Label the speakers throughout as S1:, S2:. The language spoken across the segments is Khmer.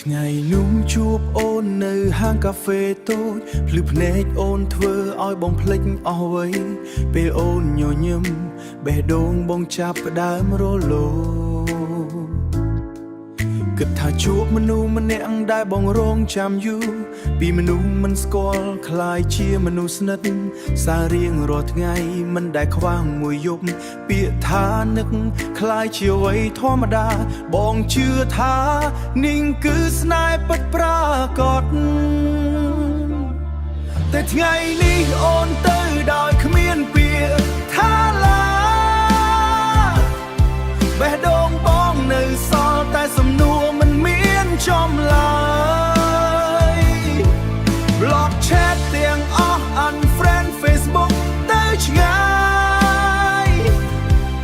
S1: ថ្ងៃនោះជួបអូននៅហាងកាហ្វេតូចភ្លឺភ្នែកអូនធ្វើឲ្យបងភ្លេចអស់អ្វីពេលអូនញញឹមបេះដូងបងចាប់ផ្ដើមរលោគិតថាជួបមនុស្សម្នាក់ដែលបងរងចាំយូរពីមនុស្សមិនស្គាល់คล้ายជាមនុស្សស្និទ្ធសាររៀងរាល់ថ្ងៃមិនដែលខ្វះមួយយប់ពាក្យថានឹកคล้ายជាអ្វីធម្មតាបងជឿថានេះគឺស្នេហ៍ពិតប្រាកដតែថ្ងៃនេះអូនទៅដោយគ្មានពាក្យថាឡាបេះដូងបងនៅសល់តែសំណួរមិនមានចំឡើយ Block chat ទាំងអស់ unfriend Facebook ទៅឆ្ងាយ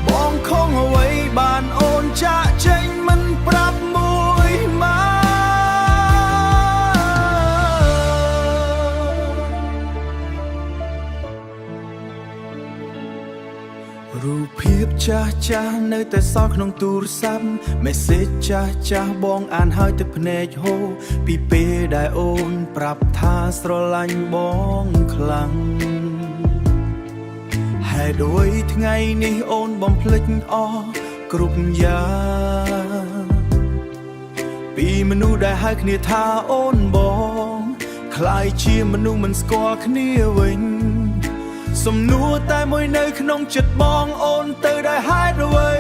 S1: បងខំអ្វីបានអូនចាក់ចេញមិនប្រាប់មួយម៉ារូបភាពចាស់នៅតែសល់ក្នុងទូរស័ព្ទ message ចាស់បងអានហើយទឹកភ្នែកហូរពីពេលដែលអូនប្រាប់ថាស្រឡាញ់បងខ្លាំងហេតុអ្វីថ្ងៃនេះអូនបំភ្លេចអស់គ្រប់យ៉ាងពីមនុស្សដែលហៅគ្នាថាអូនបងคล้ายជាមនុស្សមិនស្គាល់គ្នាវិញសំណួរតែមួយនៅក្នុងចិត្តបងអូនទៅដោយហេតុអ្វី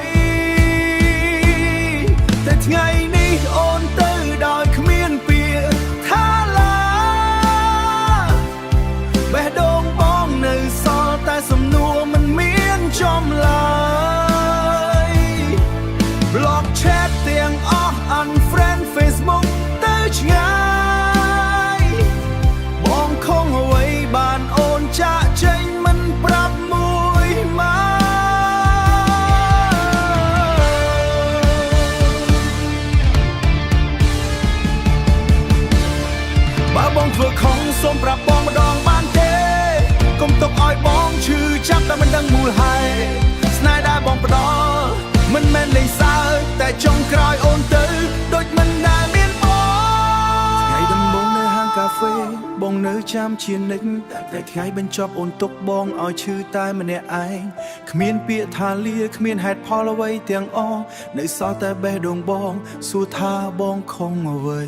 S1: តែថ្ងៃនេះអូនទៅដោយគ្មានពាក្យថាឡាបេះដូងបងនៅសល់តែសំណួរមិនមានចំឡើយ Block chat ទាំងអស់ unfriend Facebook ទៅឆ្ងាយបងខំអ្វីបានអូនចាក់ចេញមិនប្រាប់មួយម៉ាបើបងធ្វើខុសសូមប្រាប់បងម្ដងបានទេកុំទុកឲ្យបងឈឺចាប់តែមិនដឹងមូលហេតុស្នេហ៍ដែលបងផ្ដល់មិនមែនលេងសើចតែចុងក្រោយអូនទៅដូចមិនដែលមានបងថ្ងៃដំបូងនៅហាងកាហ្វេបងនៅចាំជានិច្ចតែថ្ងៃបញ្ចប់អូនទុកបងឲ្យឈឺតែម្នាក់ឯងគ្មានពាក្យថាលាគ្មានហេតុផលអ្វីទាំងអស់នៅសល់តែបេះដូងបងសួរថាបងខំអ្វី